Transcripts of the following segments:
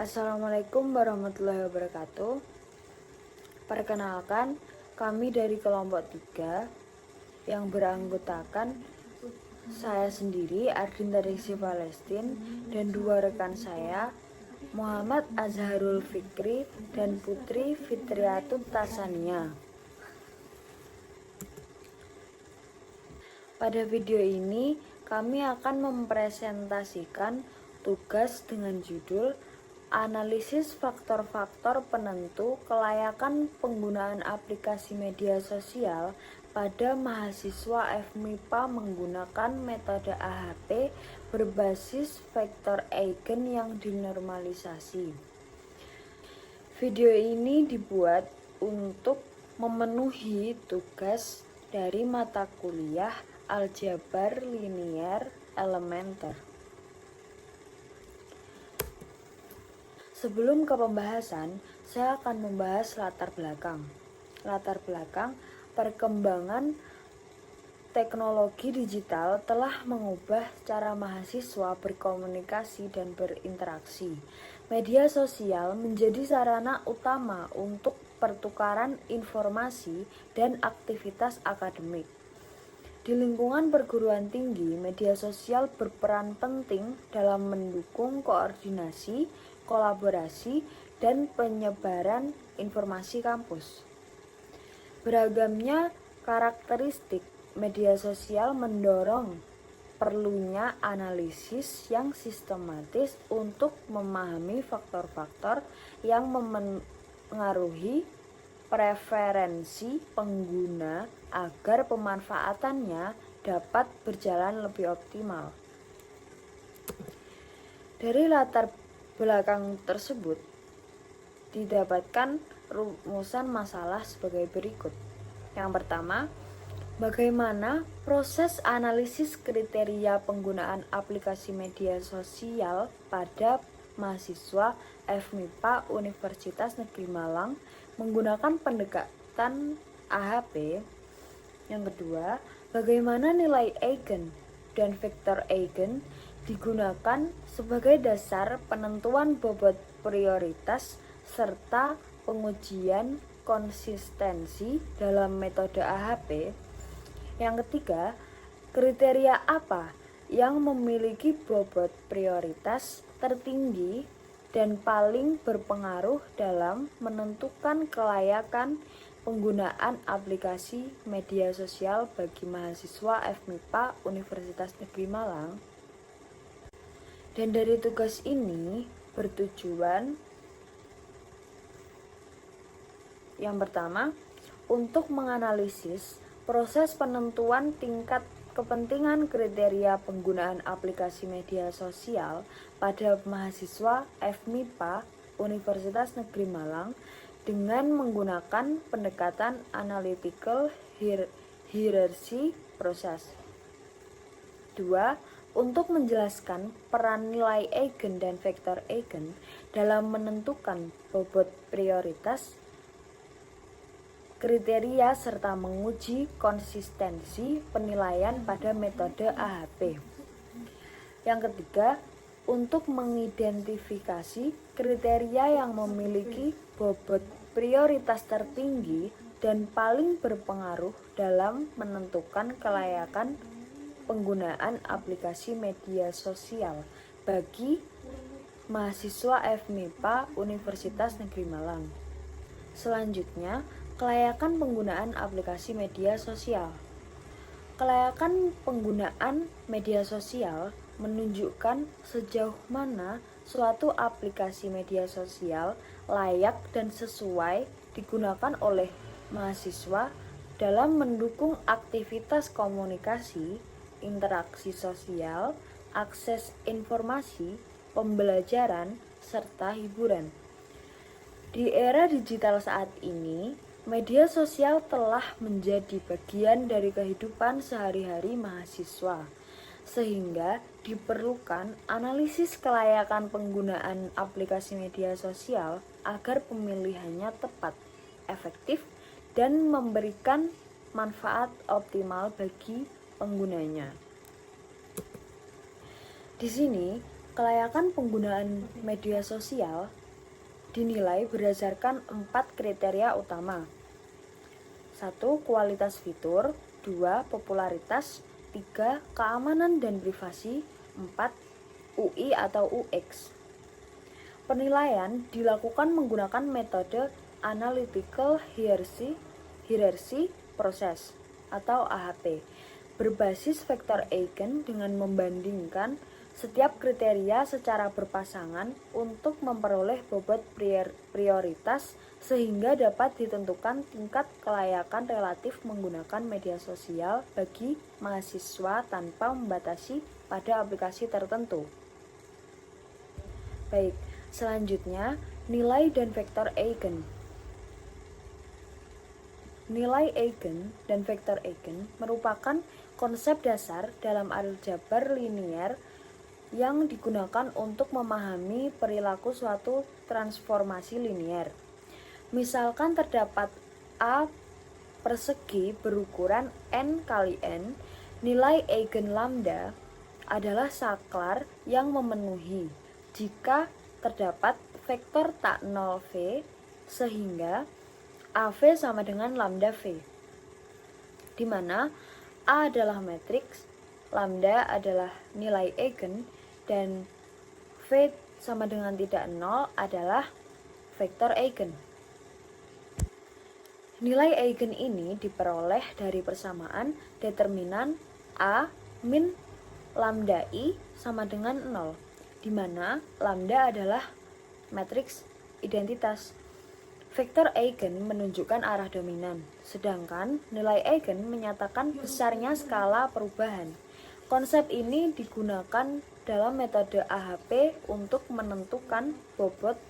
Assalamualaikum warahmatullahi wabarakatuh. Perkenalkan, kami dari kelompok 3 yang beranggotakan saya sendiri, Ardinta Desi Palestin, dan 2 rekan saya, Muhammad Azharul Fikri dan Putri Fitriatun Tasania. Pada video ini, kami akan mempresentasikan tugas dengan judul Analisis faktor-faktor penentu kelayakan penggunaan aplikasi media sosial pada mahasiswa FMIPA menggunakan metode AHP berbasis vektor eigen yang dinormalisasi. Video ini dibuat untuk memenuhi tugas dari mata kuliah Aljabar Linier Elementer. Sebelum ke pembahasan, saya akan membahas latar belakang. Latar belakang perkembangan teknologi digital telah mengubah cara mahasiswa berkomunikasi dan berinteraksi. Media sosial menjadi sarana utama untuk pertukaran informasi dan aktivitas akademik. Di lingkungan perguruan tinggi, media sosial berperan penting dalam mendukung koordinasi, kolaborasi, dan penyebaran informasi kampus. Beragamnya karakteristik media sosial mendorong perlunya analisis yang sistematis untuk memahami faktor-faktor yang memengaruhi preferensi pengguna agar pemanfaatannya dapat berjalan lebih optimal. Dari latar belakang tersebut didapatkan rumusan masalah sebagai berikut. Yang pertama, bagaimana proses analisis kriteria penggunaan aplikasi media sosial pada mahasiswa FMIPA Universitas Negeri Malang menggunakan pendekatan AHP. Yang kedua, bagaimana nilai eigen dan vektor eigen digunakan sebagai dasar penentuan bobot prioritas serta pengujian konsistensi dalam metode AHP. Yang ketiga, kriteria apa yang memiliki bobot prioritas tertinggi dan paling berpengaruh dalam menentukan kelayakan penggunaan aplikasi media sosial bagi mahasiswa FMIPA Universitas Negeri Malang. Dan dari tugas ini bertujuan yang pertama, untuk menganalisis proses penentuan tingkat kepentingan kriteria penggunaan aplikasi media sosial pada mahasiswa FMIPA Universitas Negeri Malang dengan menggunakan pendekatan analytical hierarchy process. 2. Untuk menjelaskan peran nilai eigen dan vektor eigen dalam menentukan bobot prioritas kriteria serta menguji konsistensi penilaian pada metode AHP. Yang ketiga, untuk mengidentifikasi kriteria yang memiliki bobot prioritas tertinggi dan paling berpengaruh dalam menentukan kelayakan penggunaan aplikasi media sosial bagi mahasiswa FMIPA Universitas Negeri Malang. Selanjutnya, kelayakan penggunaan aplikasi media sosial. Kelayakan penggunaan media sosial menunjukkan sejauh mana suatu aplikasi media sosial layak dan sesuai digunakan oleh mahasiswa dalam mendukung aktivitas komunikasi, interaksi sosial, akses informasi, pembelajaran, serta hiburan. Di era digital saat ini, media sosial telah menjadi bagian dari kehidupan sehari-hari mahasiswa, sehingga diperlukan analisis kelayakan penggunaan aplikasi media sosial agar pemilihannya tepat, efektif, dan memberikan manfaat optimal bagi penggunanya. Di sini, kelayakan penggunaan media sosial dinilai berdasarkan 4 kriteria utama. 1. Kualitas fitur. 2. Popularitas. 3. Keamanan dan privasi. 4. UI atau UX. Penilaian dilakukan menggunakan metode Analytical Hierarchy Process atau AHP, berbasis vektor Eigen dengan membandingkan setiap kriteria secara berpasangan untuk memperoleh bobot prioritas sehingga dapat ditentukan tingkat kelayakan relatif menggunakan media sosial bagi mahasiswa tanpa membatasi pada aplikasi tertentu. Baik, selanjutnya nilai dan vektor Eigen. Nilai Eigen dan vektor Eigen merupakan konsep dasar dalam aljabar linier yang digunakan untuk memahami perilaku suatu transformasi linier. Misalkan terdapat A persegi berukuran n kali n, nilai Eigen lambda adalah saklar yang memenuhi jika terdapat vektor tak 0 V sehingga AV sama dengan lambda V, di mana A adalah matriks, lambda adalah nilai Eigen, dan V sama dengan tidak 0 adalah vektor Eigen. Nilai Eigen ini diperoleh dari persamaan determinan A min lambda I sama dengan 0, di mana lambda adalah matriks identitas. Vektor Eigen menunjukkan arah dominan, sedangkan nilai Eigen menyatakan besarnya skala perubahan. Konsep ini digunakan dalam metode AHP untuk menentukan bobot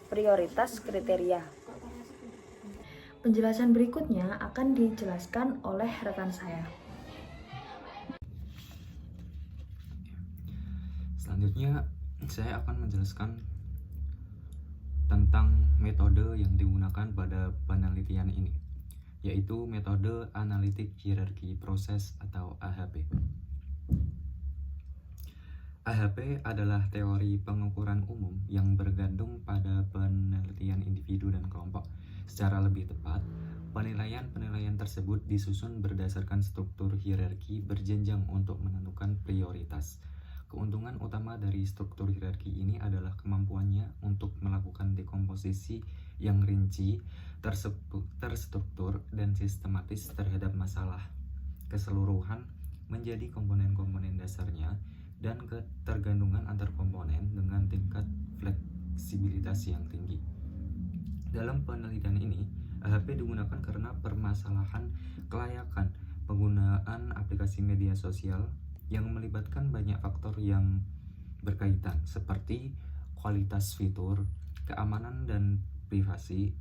prioritas kriteria. Penjelasan berikutnya akan dijelaskan oleh rekan saya. Selanjutnya, saya akan menjelaskan tentang metode yang digunakan pada penelitian ini, yaitu metode Analytic Hierarchy Process atau AHP. AHP adalah teori pengukuran umum yang bergantung pada penelitian individu dan kelompok. Secara lebih tepat, penilaian-penilaian tersebut disusun berdasarkan struktur hierarki berjenjang untuk menentukan prioritas. Keuntungan utama dari struktur hierarki ini adalah kemampuannya untuk melakukan dekomposisi yang rinci, terstruktur, dan sistematis terhadap masalah keseluruhan menjadi komponen-komponen dasarnya dan ketergantungan antar komponen dengan tingkat fleksibilitas yang tinggi. Dalam penelitian ini, AHP digunakan karena permasalahan kelayakan penggunaan aplikasi media sosial yang melibatkan banyak faktor yang berkaitan seperti kualitas fitur, keamanan dan privasi,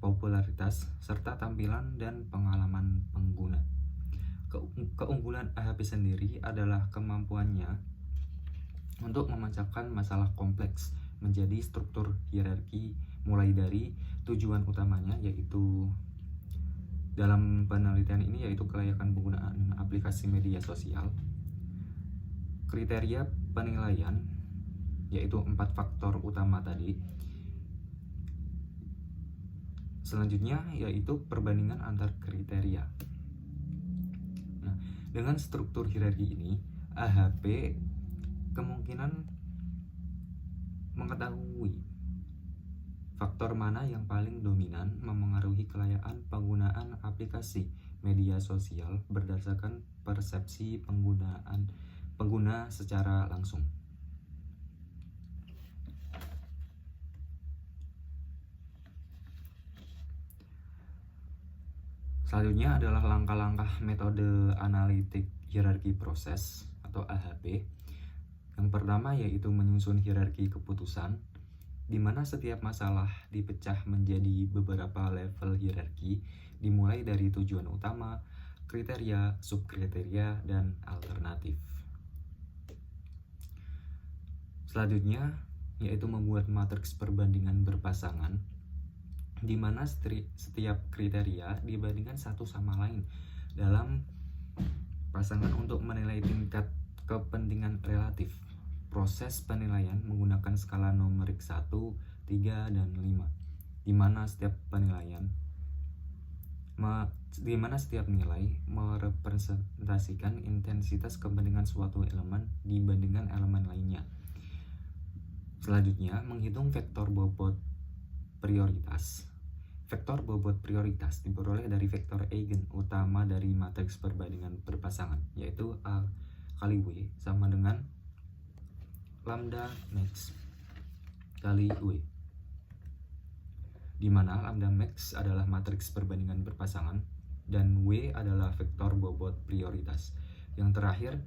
popularitas, serta tampilan dan pengalaman pengguna. Keunggulan AHP sendiri adalah kemampuannya untuk memecahkan masalah kompleks menjadi struktur hierarki mulai dari tujuan utamanya, yaitu dalam penelitian ini yaitu kelayakan penggunaan aplikasi media sosial, kriteria penilaian yaitu 4 faktor utama tadi. Selanjutnya yaitu perbandingan antar kriteria. Nah, dengan struktur hierarki ini, AHP kemungkinan mengetahui faktor mana yang paling dominan memengaruhi kelayakan penggunaan aplikasi media sosial berdasarkan persepsi pengguna secara langsung. Selanjutnya adalah langkah-langkah metode Analytic Hierarchy Process atau AHP. Yang pertama yaitu menyusun hierarki keputusan, di mana setiap masalah dipecah menjadi beberapa level hierarki, dimulai dari tujuan utama, kriteria, subkriteria, dan alternatif. Selanjutnya yaitu membuat matriks perbandingan berpasangan, di mana setiap kriteria dibandingkan satu sama lain dalam pasangan untuk menilai tingkat kepentingan relatif. Proses penilaian menggunakan skala numerik 1, 3, dan 5, di mana setiap nilai merepresentasikan intensitas kepentingan suatu elemen dibandingkan elemen lainnya. Selanjutnya, menghitung vektor bobot prioritas. Vektor bobot prioritas diperoleh dari vektor eigen utama dari matriks perbandingan berpasangan, yaitu A kali W sama dengan lambda max kali W, di mana lambda max adalah matriks perbandingan berpasangan dan W adalah vektor bobot prioritas. Yang terakhir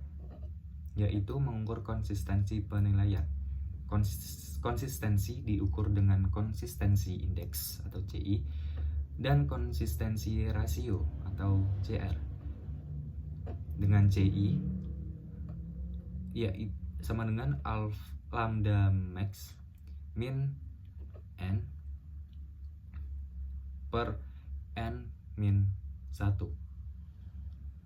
yaitu mengukur konsistensi penilaian. Konsistensi diukur dengan konsistensi indeks atau CI dan konsistensi rasio atau CR. Dengan CI yaitu sama dengan lambda max min n per n min 1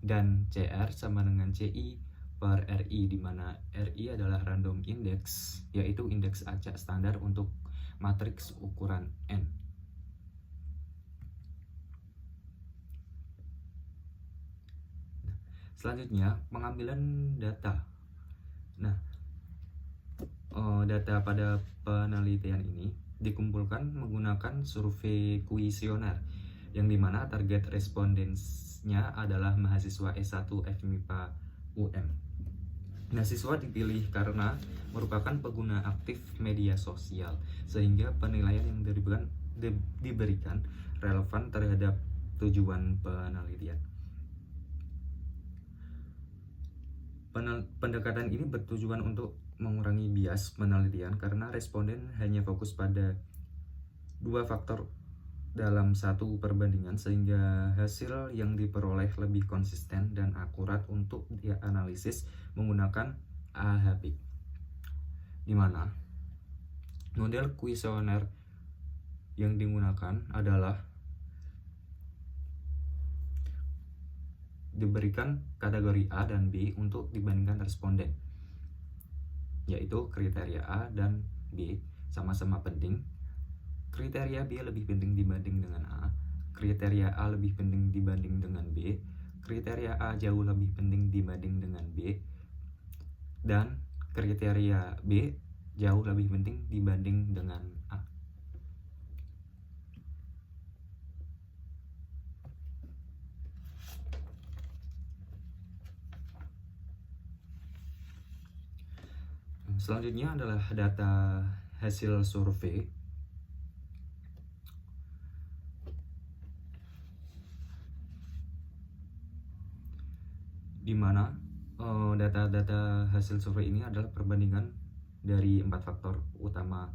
dan CR sama dengan CI per RI, di mana RI adalah random index, yaitu indeks acak standar untuk matriks ukuran N. Selanjutnya, pengambilan data. Nah, data pada penelitian ini dikumpulkan menggunakan survei kuesioner, yang dimana target respondensnya adalah mahasiswa S1 FMIPA UM. Nah, siswa dipilih karena merupakan pengguna aktif media sosial, sehingga penilaian yang diberikan relevan terhadap tujuan penelitian. Pendekatan ini bertujuan untuk mengurangi bias penelitian karena responden hanya fokus pada dua faktor dalam satu perbandingan, sehingga hasil yang diperoleh lebih konsisten dan akurat untuk dianalisis menggunakan AHP, di mana model kuesioner yang digunakan adalah diberikan kategori A dan B untuk dibandingkan responden, yaitu kriteria A dan B sama-sama penting. Kriteria B lebih penting dibanding dengan A, kriteria A lebih penting dibanding dengan B, kriteria A jauh lebih penting dibanding dengan B, dan kriteria B jauh lebih penting dibanding dengan A. Selanjutnya adalah data hasil survei. Di mana data-data hasil survei ini adalah perbandingan dari 4 faktor utama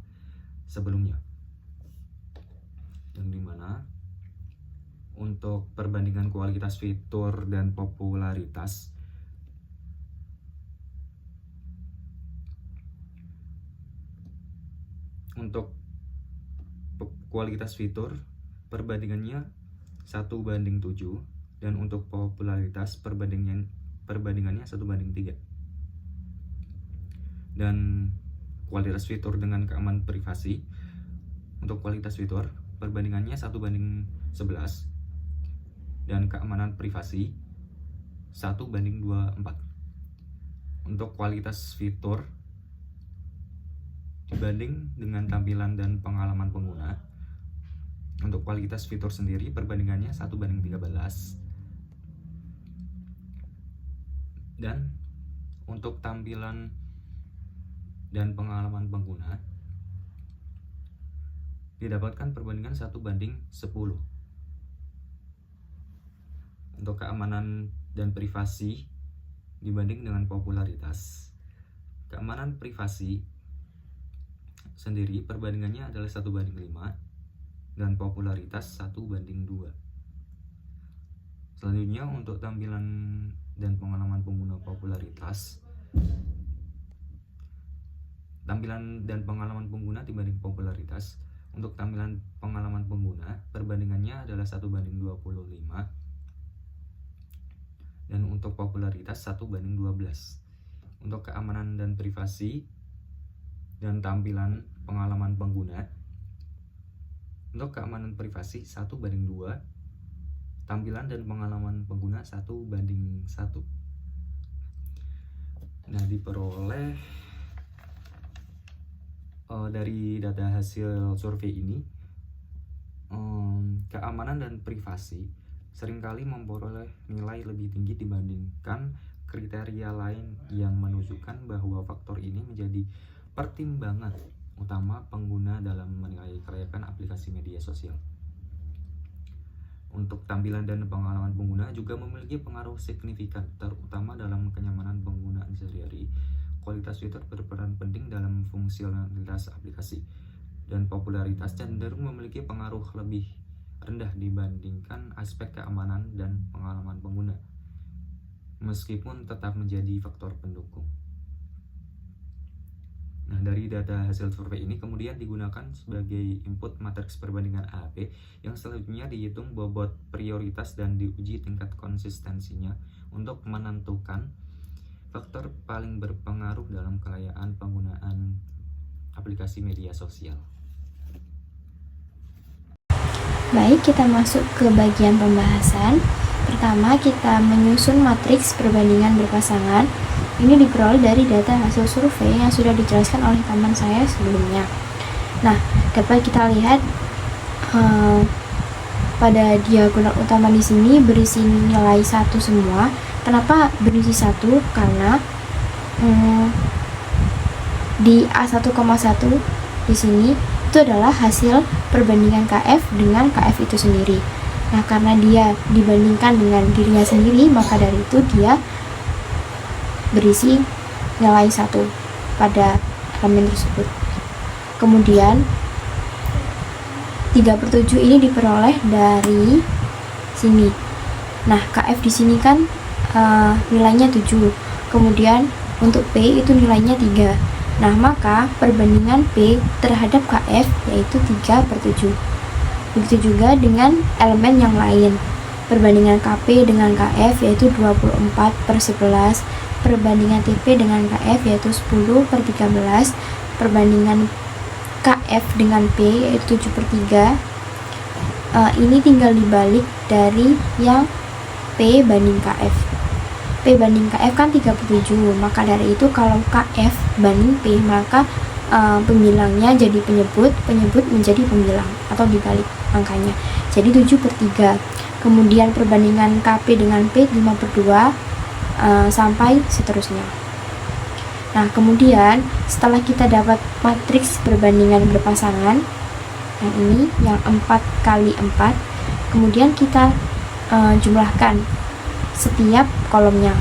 sebelumnya, yang dimana untuk perbandingan kualitas fitur dan popularitas untuk kualitas fitur perbandingannya 1:7, dan untuk popularitas perbandingannya 1:3. Dan kualitas fitur dengan keamanan privasi, untuk kualitas fitur perbandingannya 1:11, dan keamanan privasi 1:24. Untuk kualitas fitur dibanding dengan tampilan dan pengalaman pengguna, untuk kualitas fitur sendiri perbandingannya 1:13, dan untuk tampilan dan pengalaman pengguna didapatkan perbandingan 1:10. Untuk keamanan dan privasi dibanding dengan popularitas, keamanan privasi sendiri perbandingannya adalah 1:5, dan popularitas 1:2. Selanjutnya, untuk tampilan dan pengalaman pengguna popularitas, tampilan dan pengalaman pengguna dibanding popularitas, untuk tampilan pengalaman pengguna perbandingannya adalah 1:25, dan untuk popularitas 1:12. Untuk keamanan dan privasi dan tampilan pengalaman pengguna Untuk keamanan privasi 1:2, tampilan dan pengalaman pengguna 1:1. Nah, diperoleh dari data hasil survei ini, keamanan dan privasi seringkali memperoleh nilai lebih tinggi dibandingkan kriteria lain yang menunjukkan bahwa faktor ini menjadi pertimbangan utama pengguna dalam menilai kelayakan aplikasi media sosial. Untuk tampilan dan pengalaman pengguna juga memiliki pengaruh signifikan, terutama dalam kenyamanan penggunaan sehari-hari. Kualitas fitur berperan penting dalam fungsionalitas aplikasi, dan popularitas cenderung memiliki pengaruh lebih rendah dibandingkan aspek keamanan dan pengalaman pengguna, meskipun tetap menjadi faktor pendukung. Nah, dari data hasil survei ini kemudian digunakan sebagai input matriks perbandingan A/B yang selanjutnya dihitung bobot prioritas dan diuji tingkat konsistensinya untuk menentukan faktor paling berpengaruh dalam kelayakan penggunaan aplikasi media sosial. Baik, kita masuk ke bagian pembahasan. Pertama, kita menyusun matriks perbandingan berpasangan. Ini diperoleh dari data hasil survei yang sudah dijelaskan oleh teman saya sebelumnya. Nah, dapat kita lihat pada diagonal utama di sini berisi nilai 1 semua. Kenapa berisi 1? Karena di A1,1 di sini itu adalah hasil perbandingan KF dengan KF itu sendiri. Nah, karena dia dibandingkan dengan dirinya sendiri, maka dari itu dia berisi nilai 1 pada elemen tersebut. Kemudian 3/7 ini diperoleh dari sini. Nah, KF di sini kan nilainya 7. Kemudian untuk P itu nilainya 3. Nah, maka perbandingan P terhadap KF yaitu 3/7. Begitu juga dengan elemen yang lain. Perbandingan KP dengan KF yaitu 24/11. Perbandingan TP dengan KF yaitu 10/13. Perbandingan KF dengan P yaitu 7/3. Ini tinggal dibalik dari yang P banding KF. P banding KF kan 37, maka dari itu kalau KF banding P, maka pembilangnya jadi penyebut menjadi pembilang, atau dibalik angkanya. Jadi 7/3. Kemudian perbandingan KP dengan P 5/2, sampai seterusnya. Nah, kemudian setelah kita dapat matriks perbandingan berpasangan, yang ini yang 4x4, kemudian kita jumlahkan setiap kolomnya.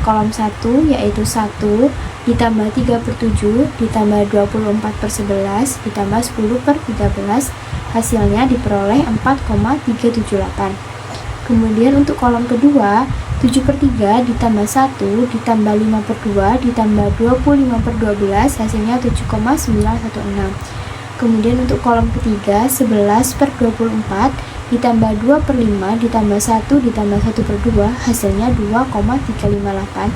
Kolom 1 yaitu 1 ditambah 3/7 ditambah 24/11 ditambah 10/13, hasilnya diperoleh 4,378. Kemudian untuk kolom kedua 7/3 ditambah 1 ditambah 5/2 ditambah 25/12, hasilnya 7,916. Kemudian untuk kolom ketiga 11/24 ditambah 2/5 ditambah 1 ditambah 1/2, hasilnya 2,358.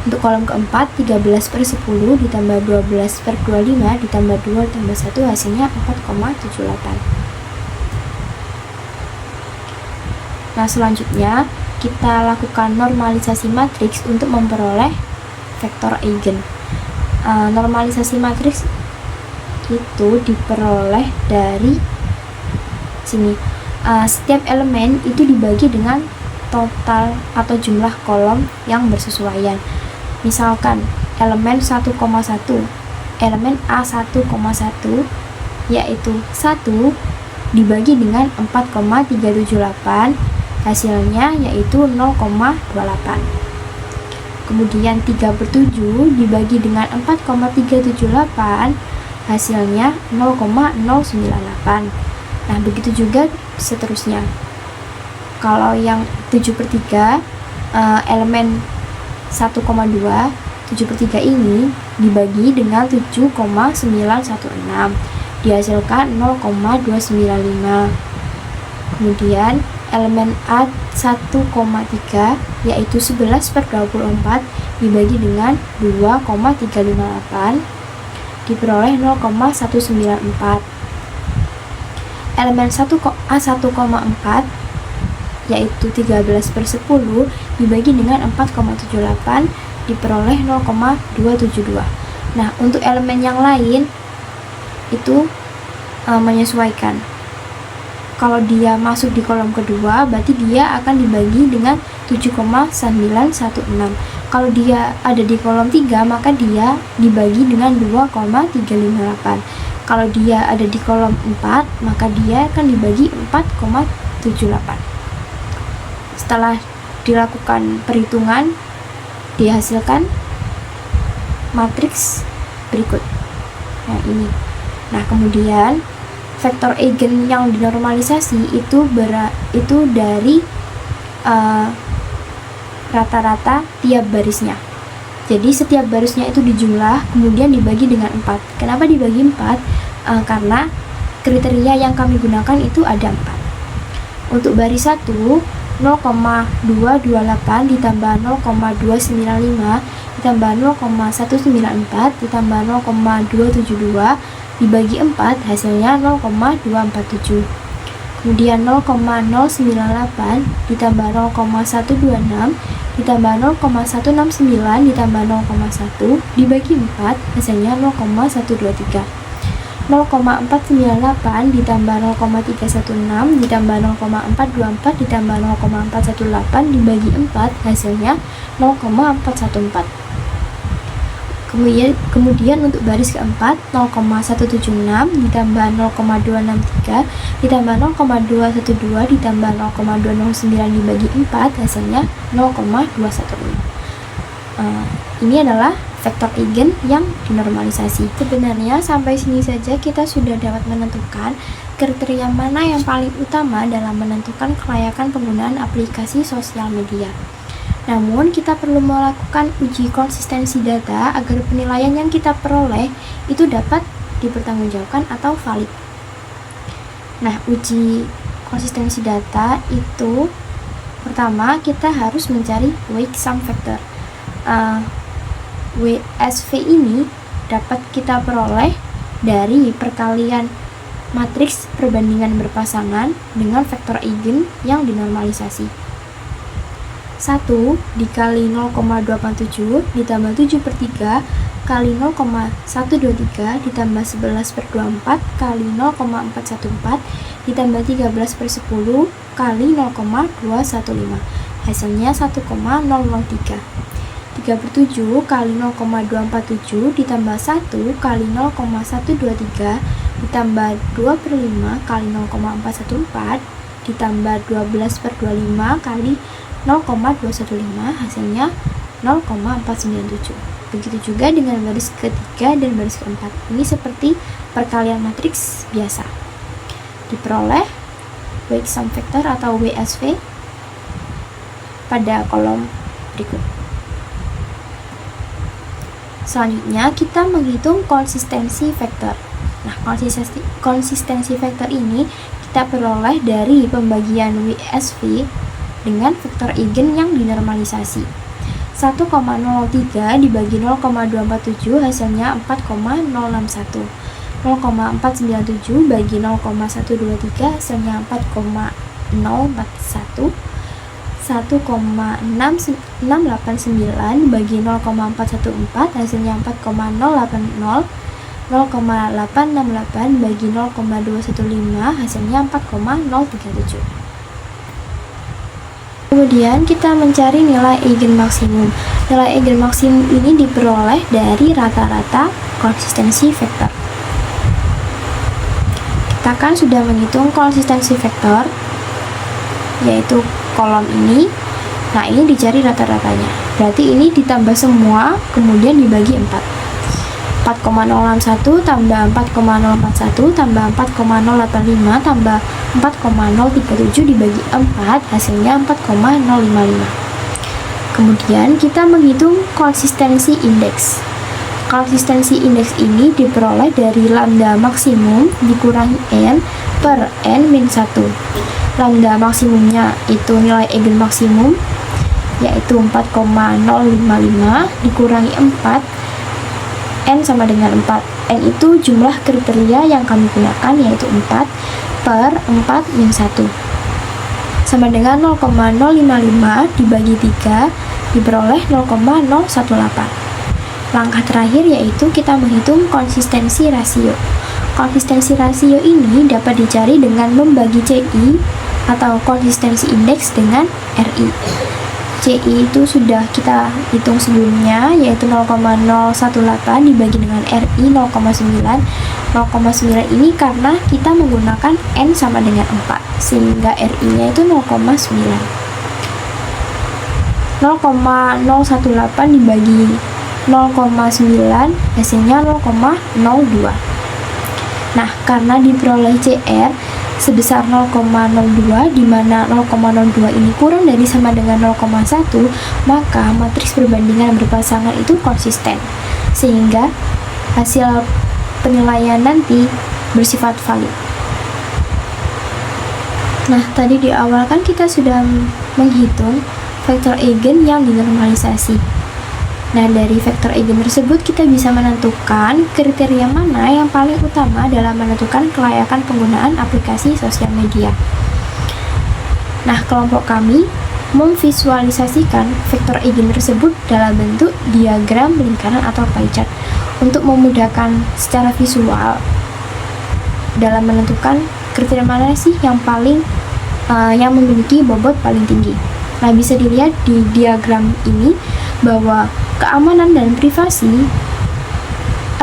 Untuk kolom keempat 13/10 ditambah 12/25 ditambah 2 ditambah 1, hasilnya 4,78. Nah, selanjutnya kita lakukan normalisasi matriks untuk memperoleh vektor eigen. Normalisasi matriks itu diperoleh dari sini. Setiap elemen itu dibagi dengan total atau jumlah kolom yang bersesuaian. Misalkan elemen 1,1, elemen A1,1 yaitu 1 dibagi dengan 4,378, hasilnya yaitu 0,28. Kemudian 3/7 dibagi dengan 4,378, hasilnya 0,098. Nah, begitu juga seterusnya. Kalau yang 7/3, elemen 1,2, 7/3 ini dibagi dengan 7,916, dihasilkan 0,295. Kemudian elemen A1,3 yaitu 11/24 dibagi dengan 2,358, diperoleh 0,194. elemen A1,4 yaitu 13/10 dibagi dengan 4,78 diperoleh 0,272. Nah, untuk elemen yang lain itu menyesuaikan. Kalau dia masuk di kolom kedua, berarti dia akan dibagi dengan 7,916. Kalau dia ada di kolom 3, maka dia dibagi dengan 2,358. Kalau dia ada di kolom 4, maka dia akan dibagi 4,78. Setelah dilakukan perhitungan, dihasilkan matriks berikut. Nah, ini. Nah, kemudian vektor eigen yang dinormalisasi itu dari rata-rata tiap barisnya. Jadi setiap barisnya itu dijumlah kemudian dibagi dengan 4. Kenapa dibagi 4? Karena kriteria yang kami gunakan itu ada 4. Untuk baris 1, 0,228 ditambah 0,295 ditambah 0,194 ditambah 0,272 dibagi 4 hasilnya 0,247. Kemudian 0,098 ditambah 0,126 ditambah 0,169 ditambah 0,1 dibagi 4 hasilnya 0,123. 0,498 ditambah 0,316 ditambah 0,424 ditambah 0,418 dibagi 4 hasilnya 0,414. Kemudian untuk baris keempat 0,176 ditambah 0,263 ditambah 0,212 ditambah 0,209 dibagi 4 hasilnya 0,215. Ini adalah vektor eigen yang dinormalisasi. Sebenarnya sampai sini saja kita sudah dapat menentukan kriteria mana yang paling utama dalam menentukan kelayakan penggunaan aplikasi sosial media. Namun, kita perlu melakukan uji konsistensi data agar penilaian yang kita peroleh itu dapat dipertanggungjawabkan atau valid. Nah, uji konsistensi data itu pertama kita harus mencari weak sum factor. WSV ini dapat kita peroleh dari perkalian matriks perbandingan berpasangan dengan vektor eigen yang dinormalisasi. 1 dikali 0,287 ditambah 7/3 kali 0,123 ditambah 11/24 kali 0,414 ditambah 13/10 kali 0,215 hasilnya 1,003. 3/7 kali 0,247 ditambah 1 kali 0,123 ditambah 2/5 kali 0,414 ditambah 12/25 kali 0,215 hasilnya 0,497. Begitu juga dengan baris ketiga dan baris keempat. Ini seperti perkalian matriks biasa. Diperoleh weak sum factor atau WSV pada kolom berikut. Selanjutnya kita menghitung konsistensi vektor. Nah, konsistensi vektor ini kita peroleh dari pembagian WSV dengan vektor eigen yang dinormalisasi. 1,03 dibagi 0,247 hasilnya 4,061. 0,497 bagi 0,123 hasilnya 4,041. 1,689 bagi 0,414 hasilnya 4,080. 0,868 bagi 0,215 hasilnya 4,037. Kemudian kita mencari nilai eigen maksimum. Nilai eigen maksimum ini diperoleh dari rata-rata konsistensi vektor. Kita kan sudah menghitung konsistensi vektor, yaitu kolom ini. Nah, ini dicari rata-ratanya. Berarti ini ditambah semua, kemudian dibagi 4. 4,061 tambah 4,041 tambah 4,085 tambah 4,037 dibagi 4 hasilnya 4,055. Kemudian kita menghitung konsistensi indeks. Konsistensi indeks ini diperoleh dari lambda maksimum dikurangi n per n-1. Lambda maksimumnya itu nilai eigen maksimum, yaitu 4,055 dikurangi 4, n sama dengan 4. N itu jumlah kriteria yang kami gunakan, yaitu 4. per 4 min 1 sama dengan 0,055 dibagi 3 diperoleh 0,018. Langkah terakhir yaitu kita menghitung konsistensi rasio. Konsistensi rasio ini dapat dicari dengan membagi CI atau konsistensi indeks dengan RI. CI itu sudah kita hitung sebelumnya, yaitu 0,018 dibagi dengan RI 0,9. 0,9 ini karena kita menggunakan N sama dengan 4, sehingga RI-nya itu 0,9. 0,018 dibagi 0,9 hasilnya 0,02. Nah, karena diperoleh CR sebesar 0,02 di mana 0,02 ini kurang dari sama dengan 0,1, maka matriks perbandingan berpasangan itu konsisten sehingga hasil penilaian nanti bersifat valid. Nah, tadi di awal kan kita sudah menghitung vektor eigen yang dinormalisasi. Nah, dari vektor eigen tersebut kita bisa menentukan kriteria mana yang paling utama dalam menentukan kelayakan penggunaan aplikasi sosial media. Nah, kelompok kami memvisualisasikan vektor eigen tersebut dalam bentuk diagram lingkaran atau pie chart untuk memudahkan secara visual dalam menentukan kriteria mana sih yang yang memiliki bobot paling tinggi. Nah, bisa dilihat di diagram ini bahwa keamanan dan privasi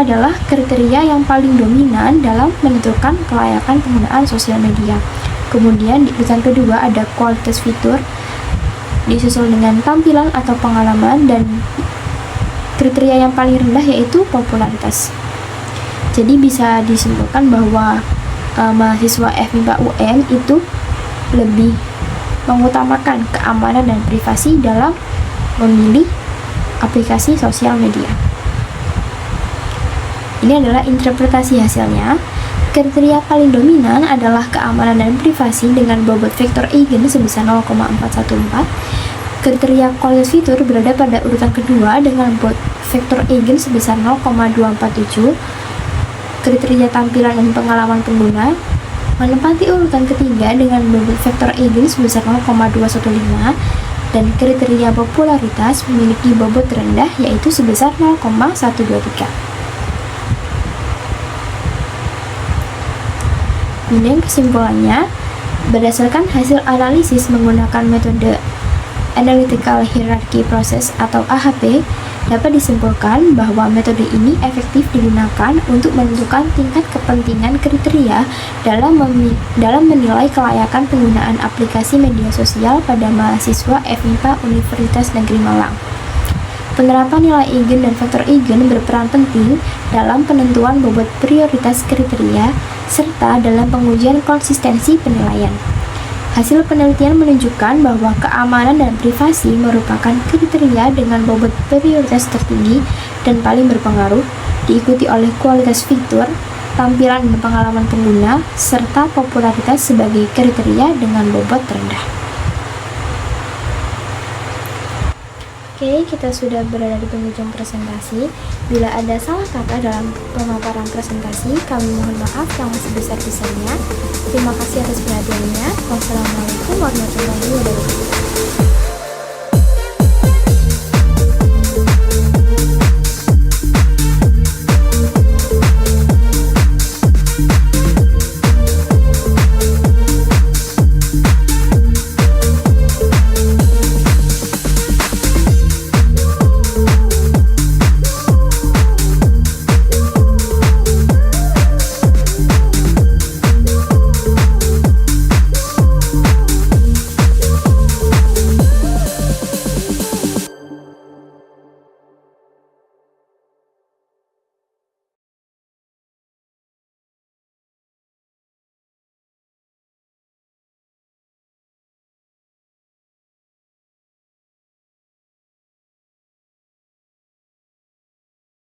adalah kriteria yang paling dominan dalam menentukan kelayakan penggunaan sosial media. Kemudian di urutan kedua ada kualitas fitur, disusul dengan tampilan atau pengalaman, dan kriteria yang paling rendah yaitu popularitas. Jadi bisa disimpulkan bahwa mahasiswa FMIPA UM itu lebih mengutamakan keamanan dan privasi dalam memilih aplikasi sosial media. Ini adalah interpretasi hasilnya. Kriteria paling dominan adalah keamanan dan privasi dengan bobot vektor eigen sebesar 0,414. Kriteria kualitas fitur berada pada urutan kedua dengan bobot vektor eigen sebesar 0,247. Kriteria tampilan dan pengalaman pengguna menempati urutan ketiga dengan bobot vektor eigen sebesar 0,215. Dan kriteria popularitas memiliki bobot rendah yaitu sebesar 0,123. Kemudian kesimpulannya, berdasarkan hasil analisis menggunakan metode Analytical Hierarchy Process atau AHP, dapat disimpulkan bahwa metode ini efektif digunakan untuk menentukan tingkat kepentingan kriteria dalam menilai kelayakan penggunaan aplikasi media sosial pada mahasiswa FMIPA Universitas Negeri Malang. Penerapan nilai eigen dan vektor eigen berperan penting dalam penentuan bobot prioritas kriteria serta dalam pengujian konsistensi penilaian. Hasil penelitian menunjukkan bahwa keamanan dan privasi merupakan kriteria dengan bobot prioritas tertinggi dan paling berpengaruh, diikuti oleh kualitas fitur, tampilan dan pengalaman pengguna, serta popularitas sebagai kriteria dengan bobot rendah. Oke, kita sudah berada di penghujung presentasi. Bila ada salah kata dalam pemaparan presentasi, kami mohon maaf yang sebesar-besarnya. Terima kasih atas perhatiannya. Wassalamualaikum warahmatullahi wabarakatuh.